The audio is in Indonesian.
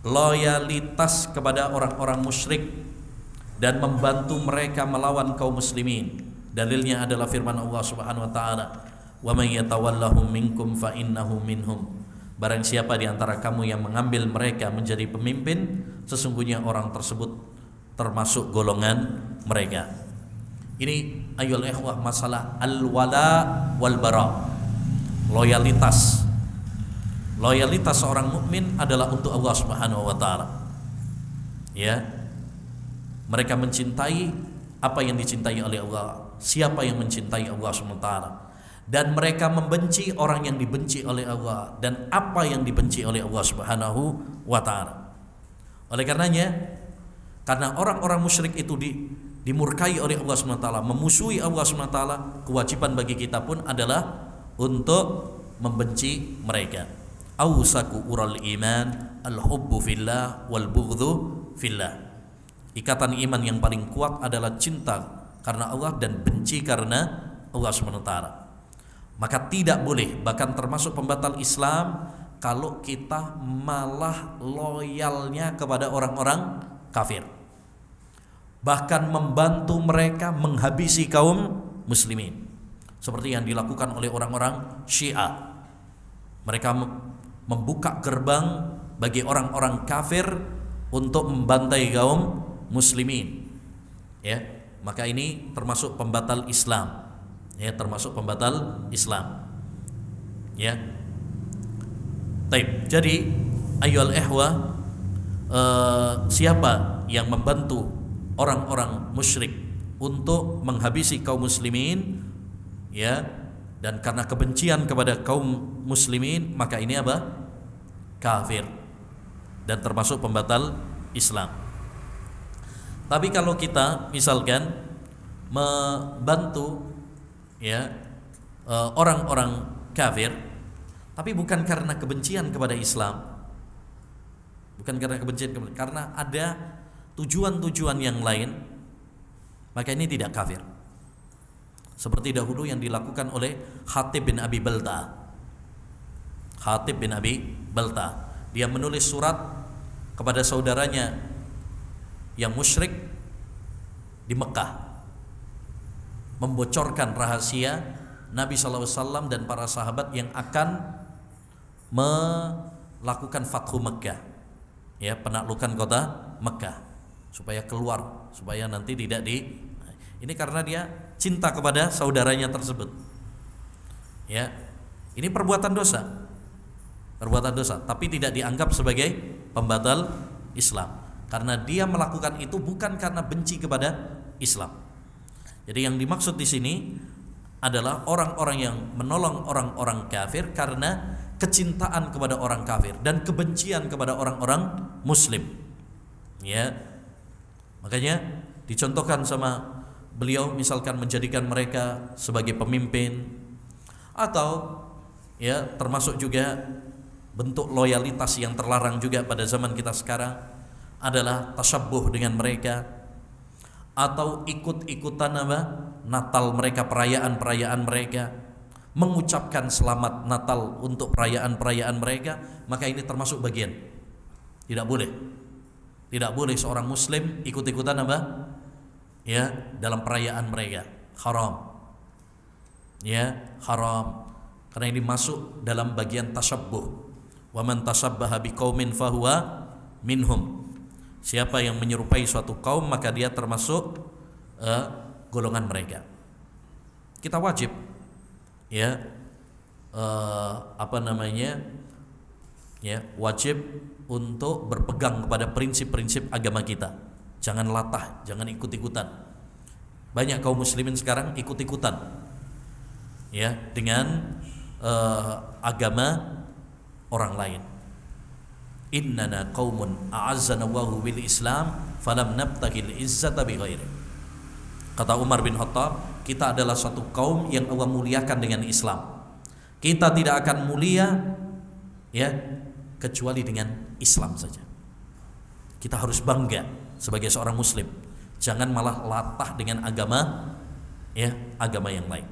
loyalitas kepada orang-orang musyrik dan membantu mereka melawan kaum muslimin. Dalilnya adalah firman Allah Subhanahu wa taala, "Wa may yatawallahum minkum fa innahu minhum." Barang siapa di antara kamu yang mengambil mereka menjadi pemimpin, sesungguhnya orang tersebut termasuk golongan mereka. Ini ayyuhal ikhwah masalah al-wala wal bara. Loyalitas. Loyalitas seorang mukmin adalah untuk Allah Subhanahu wa taala. Ya. Mereka mencintai apa yang dicintai oleh Allah. Siapa yang mencintai Allah Subhanahu wa taala? Dan mereka membenci orang yang dibenci oleh Allah dan apa yang dibenci oleh Allah Subhanahu wa taala. Oleh karenanya, karena orang-orang musyrik itu dimurkai oleh Allah Subhanahu wa taala, memusuhi Allah Subhanahu wa taala, kewajiban bagi kita pun adalah untuk membenci mereka. Awsaku ural iman al-hubbu fillah wal bughdhu fillah. Ikatan iman yang paling kuat adalah cinta karena Allah dan benci karena Allah Subhanahu wa taala. Maka tidak boleh, bahkan termasuk pembatal Islam, kalau kita malah loyalnya kepada orang-orang kafir, bahkan membantu mereka menghabisi kaum muslimin, seperti yang dilakukan oleh orang-orang Syiah. Mereka membuka gerbang bagi orang-orang kafir untuk membantai kaum muslimin, ya. Maka ini termasuk pembatal Islam, ya, termasuk pembatal Islam, ya. Baik, jadi ayyuhal ikhwah, siapa yang membantu orang-orang musyrik untuk menghabisi kaum muslimin, ya, dan karena kebencian kepada kaum muslimin, maka ini apa? Kafir dan termasuk pembatal Islam. Tapi kalau kita misalkan membantu, ya, orang-orang kafir, tapi bukan karena kebencian kepada Islam, bukan karena kebencian, karena ada tujuan-tujuan yang lain, maka ini tidak kafir. Seperti dahulu yang dilakukan oleh Hatib bin Abi Balta'ah. Hatib bin Abi Balta'ah, dia menulis surat kepada saudaranya yang musyrik di Mekah, membocorkan rahasia Nabi SAW dan para sahabat yang akan melakukan Fathu Mekah, ya, penaklukan kota Mekah, supaya keluar, supaya nanti tidak ini karena dia cinta kepada saudaranya tersebut, ya. Ini perbuatan dosa, tapi tidak dianggap sebagai pembatal Islam, karena dia melakukan itu bukan karena benci kepada Islam. Jadi yang dimaksud di sini adalah orang-orang yang menolong orang-orang kafir karena kecintaan kepada orang kafir dan kebencian kepada orang-orang muslim, ya. Makanya dicontohkan sama beliau, misalkan menjadikan mereka sebagai pemimpin, atau, ya, termasuk juga bentuk loyalitas yang terlarang juga pada zaman kita sekarang adalah tasyabbuh dengan mereka, atau ikut-ikutan Natal mereka, perayaan-perayaan mereka, mengucapkan selamat Natal untuk perayaan-perayaan mereka. Maka ini termasuk bagian, tidak boleh seorang muslim ikut-ikutan ya, dalam perayaan mereka. Haram, ya, haram, karena ini masuk dalam bagian tasyabbuh. Wa man tashabbaha biqaumin fahuwa minhum. Siapa yang menyerupai suatu kaum, maka dia termasuk golongan mereka. Kita wajib, ya, wajib untuk berpegang kepada prinsip-prinsip agama kita. Jangan latah, jangan ikut-ikutan. Banyak kaum muslimin sekarang ikut-ikutan, ya, dengan agama orang lain. Innana qaumun a'azzana Allahu bil Islam falam nabtaghil izzata bighairi. Kata Umar bin Khattab, kita adalah suatu kaum yang Allah muliakan dengan Islam. Kita tidak akan mulia, ya, kecuali dengan Islam saja. Kita harus bangga sebagai seorang muslim. Jangan malah latah dengan agama, ya, agama yang lain.